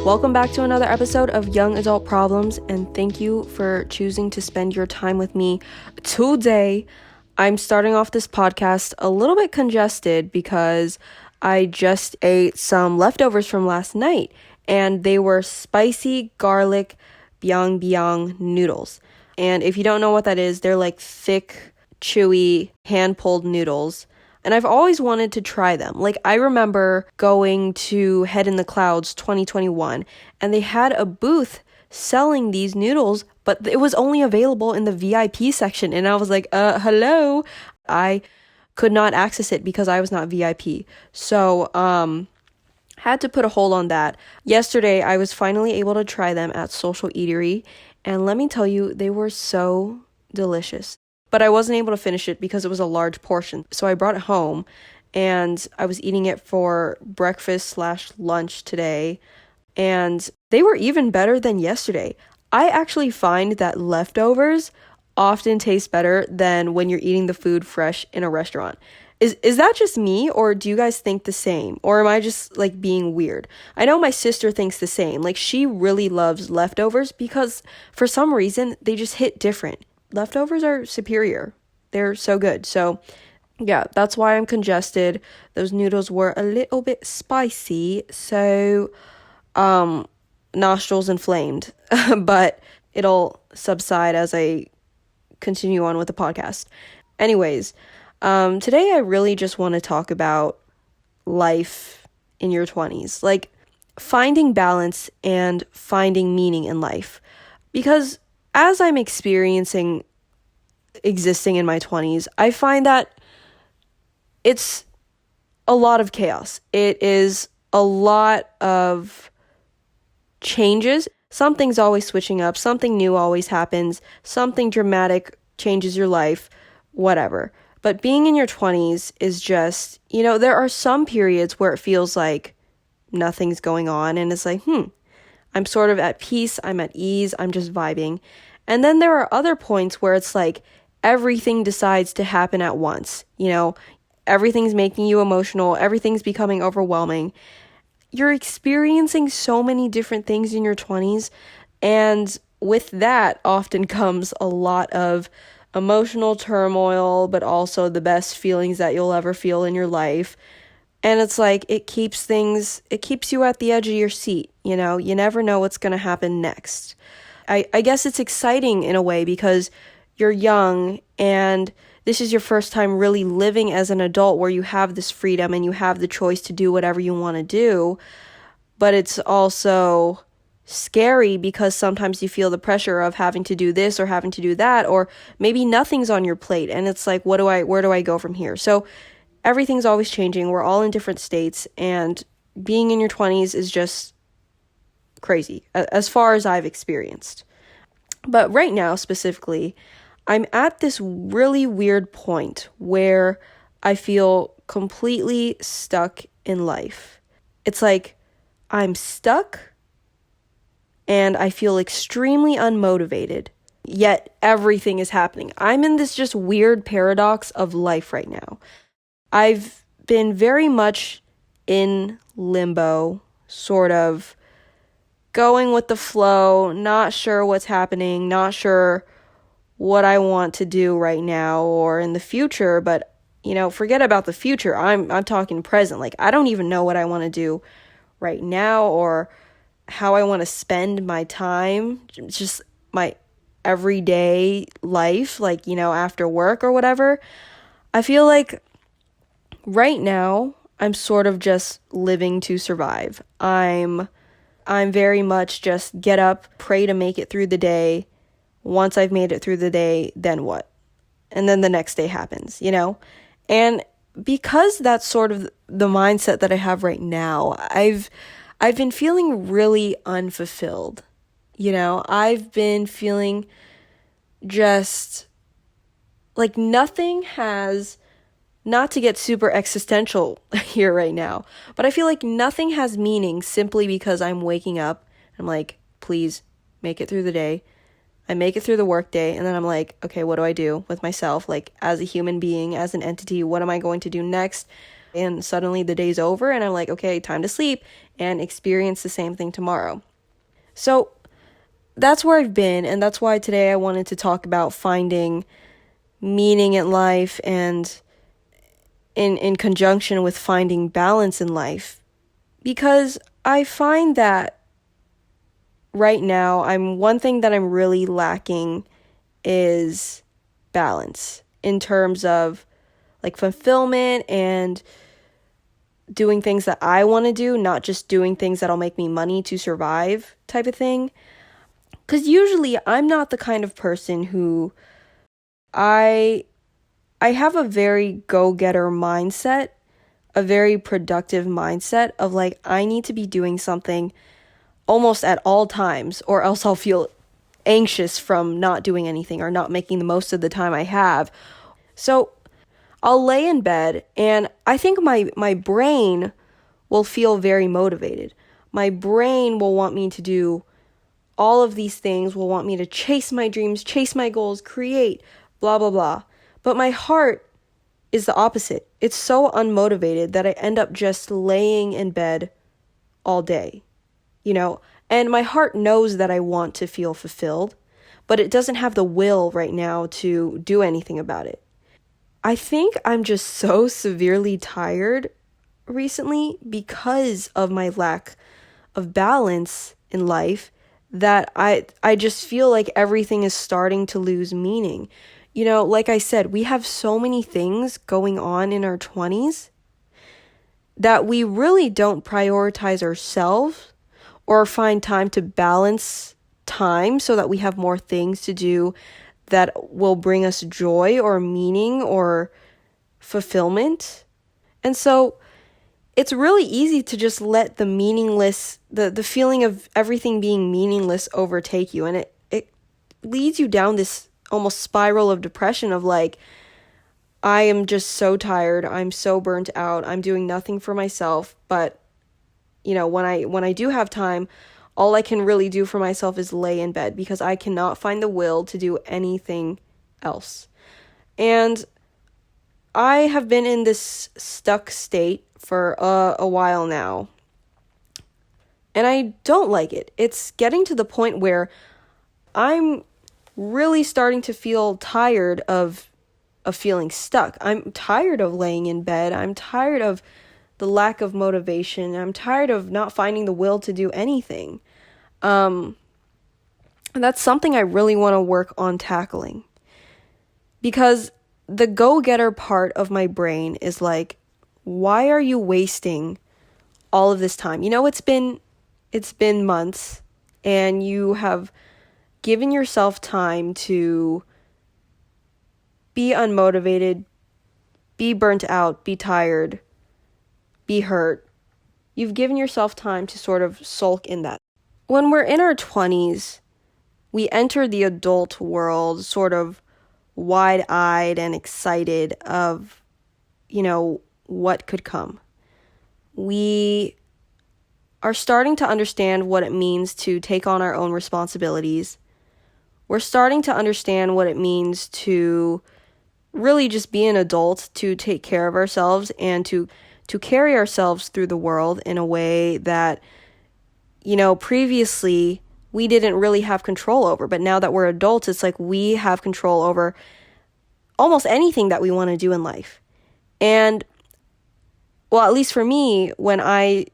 Welcome back to another episode of Young Adult Problems, and thank you for choosing to spend your time with me today. I'm starting off this podcast a little bit congested because I just ate some leftovers from last night, and they were spicy garlic biang noodles. And if you don't know what that is, they're like thick, chewy, hand-pulled noodles. And I've always wanted to try them. Like, I remember going to Head in the Clouds 2021, and they had a booth selling these noodles, but it was only available in the VIP section. And I was like, hello? I could not access it because I was not VIP. So, had to put a hold on that. Yesterday, I was finally able to try them at Social Eatery, and let me tell you, they were so delicious. But I wasn't able to finish it because it was a large portion. So I brought it home and I was eating it for breakfast/lunch today. And they were even better than yesterday. I actually find that leftovers often taste better than when you're eating the food fresh in a restaurant. Is that just me, or do you guys think the same? Or am I just like being weird? I know my sister thinks the same. Like, she really loves leftovers because for some reason they just hit different. Leftovers are superior. They're so good. So yeah, that's why I'm congested. Those noodles were a little bit spicy, so nostrils inflamed. But it'll subside as I continue on with the podcast. Anyways, today I really just want to talk about life in your 20s. Like, finding balance and finding meaning in life. Because as I'm existing in my 20s, I find that it's a lot of chaos. It is a lot of changes. Something's always switching up. Something new always happens. Something dramatic changes your life, whatever. But being in your 20s is just, there are some periods where it feels like nothing's going on and it's like, I'm sort of at peace, I'm at ease, I'm just vibing. And then there are other points where it's like everything decides to happen at once. Everything's making you emotional, everything's becoming overwhelming. You're experiencing so many different things in your 20s, and with that often comes a lot of emotional turmoil, but also the best feelings that you'll ever feel in your life. And it's like, it keeps you at the edge of your seat, you never know what's going to happen next. I guess it's exciting in a way because you're young and this is your first time really living as an adult where you have this freedom and you have the choice to do whatever you want to do. But it's also scary because sometimes you feel the pressure of having to do this or having to do that, or maybe nothing's on your plate and it's like, where do I go from here? So everything's always changing. We're all in different states, and being in your 20s is just crazy as far as I've experienced. But right now specifically, I'm at this really weird point where I feel completely stuck in life. It's like I'm stuck and I feel extremely unmotivated, yet everything is happening. I'm in this just weird paradox of life right now. I've been very much in limbo, sort of going with the flow, not sure what's happening, not sure what I want to do right now or in the future. But, forget about the future. I'm talking present. Like, I don't even know what I want to do right now or how I want to spend my time, just my everyday life, like, after work or whatever. I feel like right now I'm sort of just living to survive. I'm very much just get up, pray to make it through the day. Once I've made it through the day, then what? And then the next day happens, And because that's sort of the mindset that I have right now, I've been feeling really unfulfilled. I've been feeling just like nothing has, not to get super existential here right now, but I feel like nothing has meaning simply because I'm waking up. I'm like, please make it through the day. I make it through the workday, and then I'm like, okay, what do I do with myself? Like, as a human being, as an entity, what am I going to do next? And suddenly the day's over and I'm like, okay, time to sleep and experience the same thing tomorrow. So that's where I've been, and that's why today I wanted to talk about finding meaning in life and in conjunction with finding balance in life. Because I find that right now, one thing that I'm really lacking is balance in terms of like fulfillment and doing things that I want to do, not just doing things that'll make me money to survive type of thing. Because usually I'm not the kind of person who I have a very go-getter mindset, a very productive mindset of like I need to be doing something almost at all times or else I'll feel anxious from not doing anything or not making the most of the time I have. So I'll lay in bed and I think my brain will feel very motivated. My brain will want me to do all of these things, will want me to chase my dreams, chase my goals, create, blah, blah, blah. But my heart is the opposite. It's so unmotivated that I end up just laying in bed all day, and my heart knows that I want to feel fulfilled, but it doesn't have the will right now to do anything about it. I think I'm just so severely tired recently because of my lack of balance in life that I just feel like everything is starting to lose meaning. Like I said, we have so many things going on in our 20s that we really don't prioritize ourselves or find time to balance time so that we have more things to do that will bring us joy or meaning or fulfillment. And so it's really easy to just let the meaningless, the feeling of everything being meaningless overtake you. And it leads you down this almost spiral of depression of like, I am just so tired. I'm so burnt out. I'm doing nothing for myself. But, when I do have time, all I can really do for myself is lay in bed because I cannot find the will to do anything else. And I have been in this stuck state for a while now. And I don't like it. It's getting to the point where I'm really starting to feel tired of feeling stuck. I'm tired of laying in bed. I'm tired of the lack of motivation. I'm tired of not finding the will to do anything. And that's something I really want to work on tackling. Because the go-getter part of my brain is like, why are you wasting all of this time? It's been months and you have given yourself time to be unmotivated, be burnt out, be tired, be hurt. You've given yourself time to sort of sulk in that. When we're in our 20s, we enter the adult world sort of wide-eyed and excited of, what could come. We are starting to understand what it means to take on our own responsibilities. We're starting to understand what it means to really just be an adult, to take care of ourselves and to carry ourselves through the world in a way that, previously we didn't really have control over. But now that we're adults, it's like we have control over almost anything that we want to do in life. And, well, at least for me, when I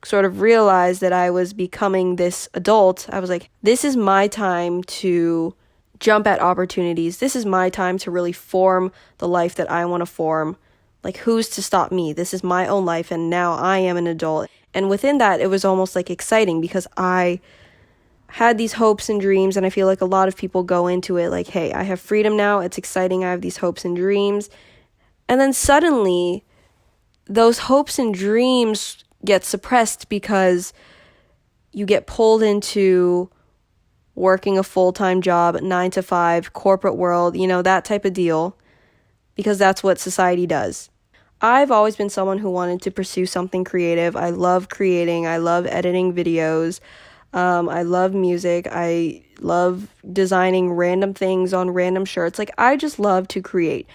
sort of realized that I was becoming this adult, I was like, this is my time to jump at opportunities. This is my time to really form the life that I want to form. Like, who's to stop me? This is my own life, and now I am an adult. And within that, it was almost like exciting because I had these hopes and dreams, and I feel like a lot of people go into it like, hey, I have freedom now. It's exciting. I have these hopes and dreams. And then suddenly, those hopes and dreams get suppressed because you get pulled into working a full-time job, 9 to 5, corporate world, that type of deal, because that's what society does. I've always been someone who wanted to pursue something creative. I love creating. I love editing videos. I love music. I love designing random things on random shirts. Like, I just love to create.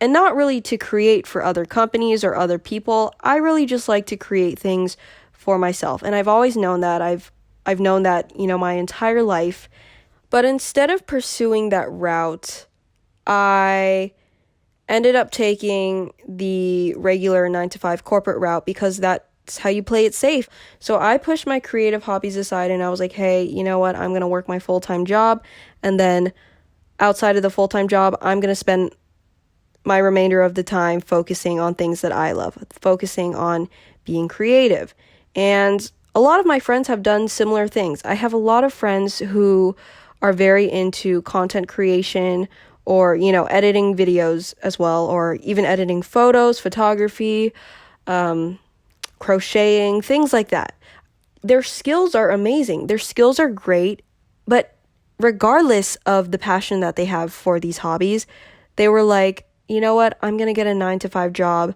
and not really to create for other companies or other people. I really just like to create things for myself. And I've always known that. I've known that, my entire life. But instead of pursuing that route, I ended up taking the regular 9 to 5 corporate route because that's how you play it safe. So I pushed my creative hobbies aside and I was like, hey, you know what? I'm going to work my full-time job. And then outside of the full-time job, I'm going to spend my remainder of the time focusing on things that I love, focusing on being creative. And a lot of my friends have done similar things. I have a lot of friends who are very into content creation or, editing videos as well, or even editing photos, photography, crocheting, things like that. Their skills are amazing. Their skills are great, but regardless of the passion that they have for these hobbies, they were like, you know what? I'm going to get a 9 to 5 job.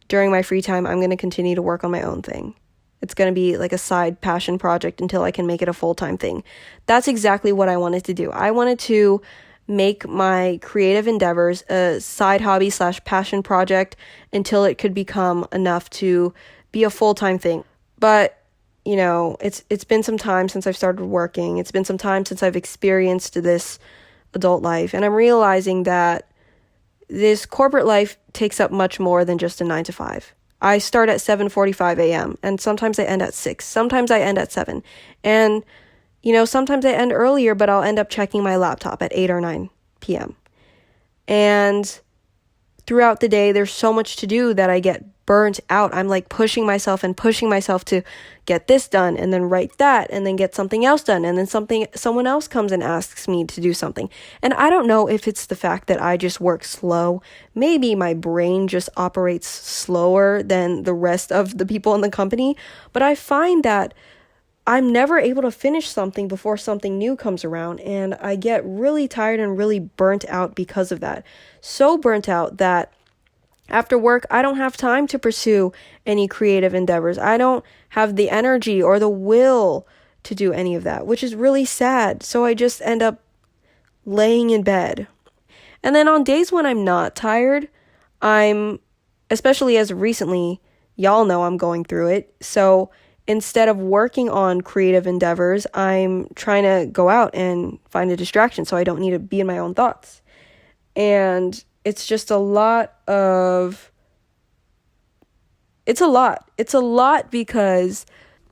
During my free time, I'm going to continue to work on my own thing. It's going to be like a side passion project until I can make it a full-time thing. That's exactly what I wanted to do. I wanted to make my creative endeavors a side hobby / passion project until it could become enough to be a full-time thing. But, it's been some time since I've started working. It's been some time since I've experienced this adult life. And I'm realizing that this corporate life takes up much more than just a 9 to 5. I start at 7:45 a.m. and sometimes I end at 6. Sometimes I end at 7. And, sometimes I end earlier, but I'll end up checking my laptop at 8 or 9 p.m. And throughout the day, there's so much to do that I get burnt out. I'm like pushing myself to get this done and then write that and then get something else done. And then someone else comes and asks me to do something. And I don't know if it's the fact that I just work slow. Maybe my brain just operates slower than the rest of the people in the company. But I find that I'm never able to finish something before something new comes around. And I get really tired and really burnt out because of that. So burnt out that after work, I don't have time to pursue any creative endeavors. I don't have the energy or the will to do any of that, which is really sad. So I just end up laying in bed. And then on days when I'm not tired, especially as of recently, y'all know I'm going through it. So instead of working on creative endeavors, I'm trying to go out and find a distraction so I don't need to be in my own thoughts. And it's just a lot because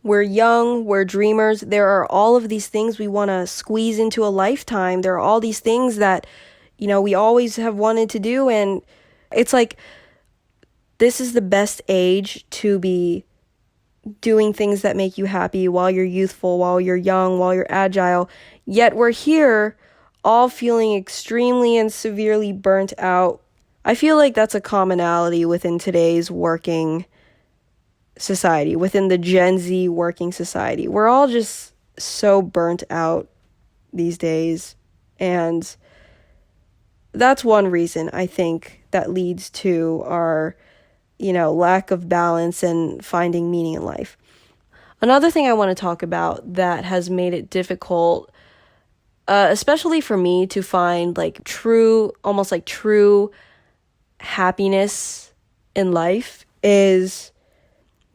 we're young, we're dreamers. There are all of these things we want to squeeze into a lifetime. There are all these things that, we always have wanted to do. And it's like, this is the best age to be doing things that make you happy while you're youthful, while you're young, while you're agile. Yet we're here all feeling extremely and severely burnt out. I feel like that's a commonality within today's working society, within the Gen Z working society. We're all just so burnt out these days. And that's one reason I think that leads to our, lack of balance and finding meaning in life. Another thing I want to talk about that has made it difficult, especially for me, to find almost like true happiness in life is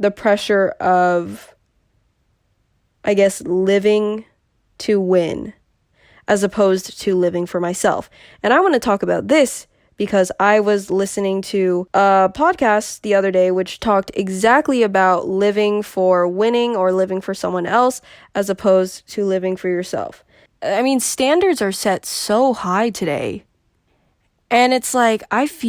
the pressure of, I guess, living to win as opposed to living for myself. And I want to talk about this because I was listening to a podcast the other day which talked exactly about living for winning or living for someone else as opposed to living for yourself. I mean, standards are set so high today. And it's like, I've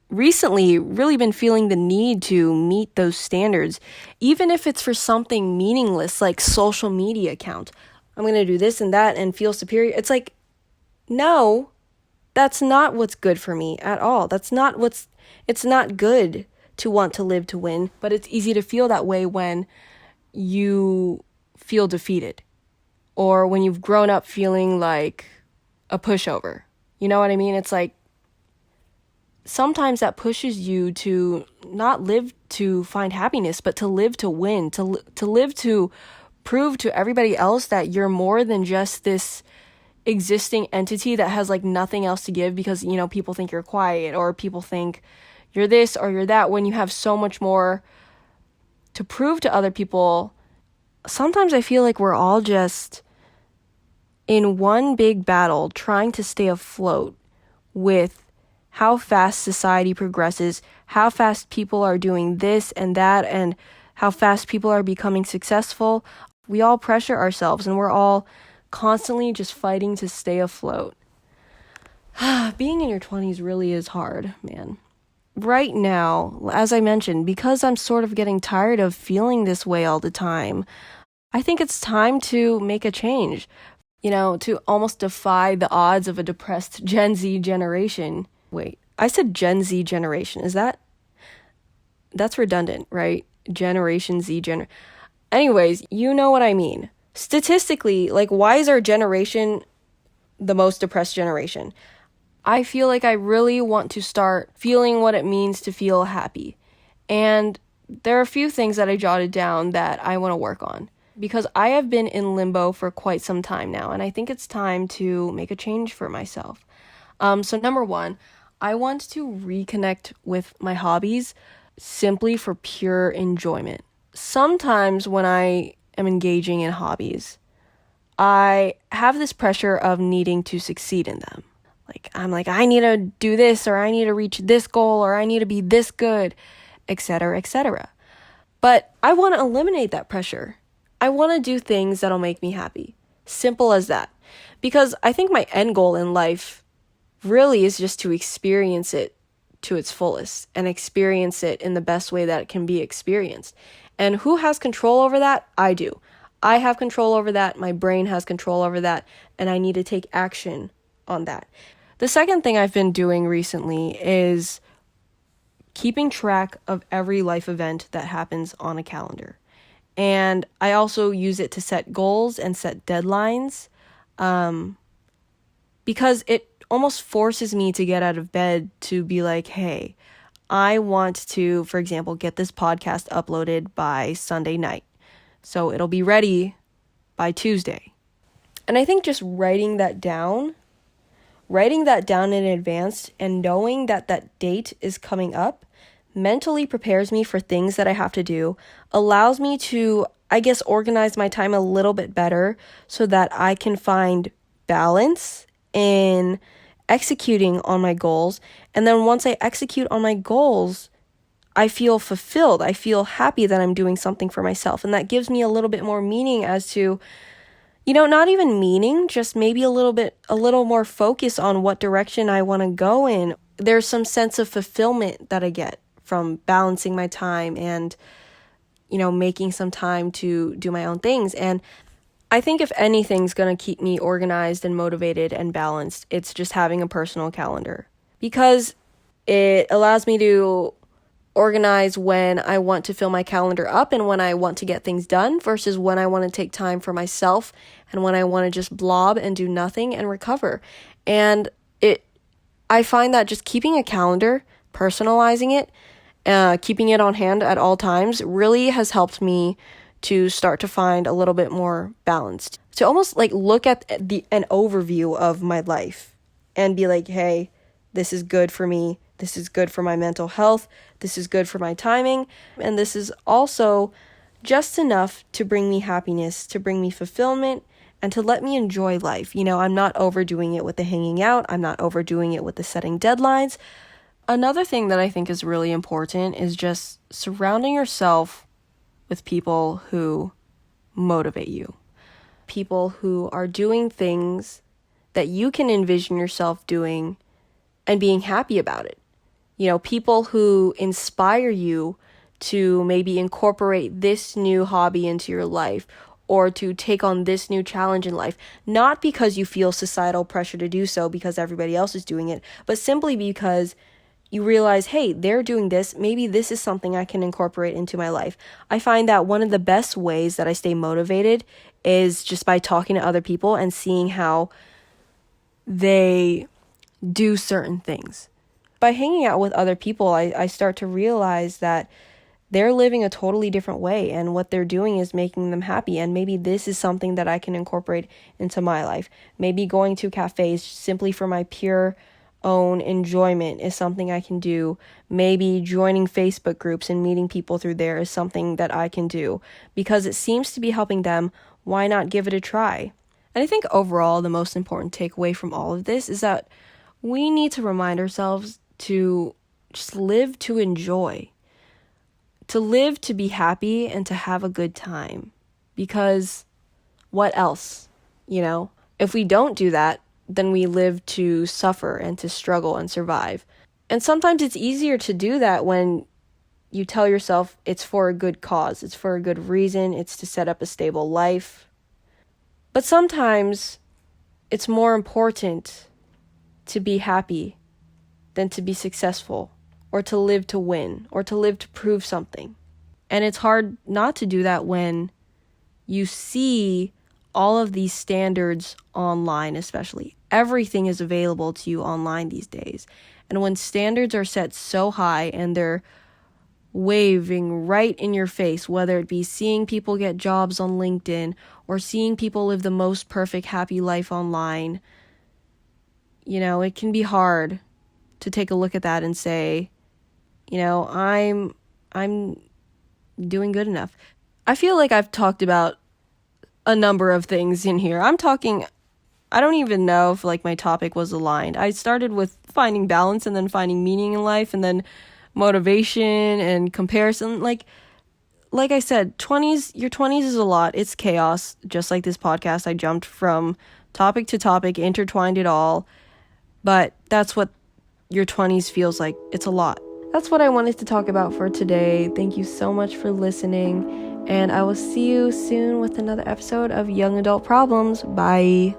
recently really been feeling the need to meet those standards, even if it's for something meaningless like social media account. I'm going to do this and that and feel superior. It's like, no, that's not what's good for me at all. It's not good to want to live to win, but it's easy to feel that way when you feel defeated or when you've grown up feeling like a pushover. You know what I mean? It's like sometimes that pushes you to not live to find happiness, but to live to win, to live to prove to everybody else that you're more than just this, existing entity that has like nothing else to give because, you know, people think you're quiet or people think you're this or you're that, when you have so much more to prove to other people. Sometimes I feel like we're all just in one big battle trying to stay afloat with how fast society progresses, how fast people are doing this and that, and how fast people are becoming successful. We all pressure ourselves and we're all constantly just fighting to stay afloat. Being in your 20s really is hard, man. Right now, as I mentioned, because I'm sort of getting tired of feeling this way all the time, I think it's time to make a change, you know, to almost defy the odds of a depressed Gen Z generation. Wait, I said Gen Z generation. That's redundant, right? Generation Z Anyways, you know what I mean. Statistically, like, why is our generation the most depressed generation? I feel like I really want to start feeling what it means to feel happy. And there are a few things that I jotted down that I want to work on, because I have been in limbo for quite some time now, and I think it's time to make a change for myself. So number one, I want to reconnect with my hobbies simply for pure enjoyment. Sometimes when I am engaging in hobbies, I have this pressure of needing to succeed in them. I'm like, I need to do this, or I need to reach this goal, or I need to be this good, etc., etc. But I want to eliminate that pressure. I want to do things that'll make me happy. Simple as that. Because I think my end goal in life really is just to experience it to its fullest and experience it in the best way that it can be experienced. And who has control over that? I do. I have control over that. My brain has control over that. And I need to take action on that. The second thing I've been doing recently is keeping track of every life event that happens on a calendar. And I also use it to set goals and set deadlines, because it almost forces me to get out of bed to be like, hey, I want to, for example, get this podcast uploaded by Sunday night. So it'll be ready by Tuesday. And I think just writing that down in advance and knowing that that date is coming up mentally prepares me for things that I have to do, allows me to, I guess, organize my time a little bit better so that I can find balance in executing on my goals. And then once I execute on my goals, I feel fulfilled. I feel happy that I'm doing something for myself. And that gives me a little bit more meaning as to, you know, not even meaning, just maybe a little more focus on what direction I want to go in. There's some sense of fulfillment that I get from balancing my time and, you know, making some time to do my own things. And I think if anything's going to keep me organized and motivated and balanced, it's just having a personal calendar, because it allows me to organize when I want to fill my calendar up and when I want to get things done versus when I want to take time for myself and when I want to just blob and do nothing and recover. And I find that just keeping a calendar, personalizing it, keeping it on hand at all times really has helped me to start to find a little bit more balanced. To almost like look at an overview of my life and be like, hey, this is good for me. This is good for my mental health. This is good for my timing. And this is also just enough to bring me happiness, to bring me fulfillment, and to let me enjoy life. You know, I'm not overdoing it with the hanging out. I'm not overdoing it with the setting deadlines. Another thing that I think is really important is just surrounding yourself with people who motivate you. People who are doing things that you can envision yourself doing and being happy about it. You know, people who inspire you to maybe incorporate this new hobby into your life or to take on this new challenge in life, not because you feel societal pressure to do so because everybody else is doing it, but simply because you realize, hey, they're doing this. Maybe this is something I can incorporate into my life. I find that one of the best ways that I stay motivated is just by talking to other people and seeing how they do certain things. By hanging out with other people, I start to realize that they're living a totally different way, and what they're doing is making them happy. And maybe this is something that I can incorporate into my life. Maybe going to cafes simply for my pure own enjoyment is something I can do. Maybe joining Facebook groups and meeting people through there is something that I can do. Because it seems to be helping them, why not give it a try? And I think overall, the most important takeaway from all of this is that we need to remind ourselves to just live to enjoy, to live to be happy and to have a good time. Because what else? If we don't do that, then we live to suffer and to struggle and survive. And sometimes it's easier to do that when you tell yourself it's for a good cause, it's for a good reason, it's to set up a stable life. But sometimes it's more important to be happy than to be successful, or to live to win, or to live to prove something. And it's hard not to do that when you see all of these standards online, especially. Everything is available to you online these days. And when standards are set so high and they're waving right in your face, whether it be seeing people get jobs on LinkedIn or seeing people live the most perfect, happy life online, it can be hard to take a look at that and say, I'm doing good enough. I feel like I've talked about a number of things in here. I don't even know if my topic was aligned. I started with finding balance and then finding meaning in life and then motivation and comparison. Like I said, your 20s is a lot. It's chaos. Just like this podcast, I jumped from topic to topic, intertwined it all. But that's what your 20s feels like. It's a lot. That's what I wanted to talk about for today. Thank you so much for listening. And I will see you soon with another episode of Young Adult Problems. Bye.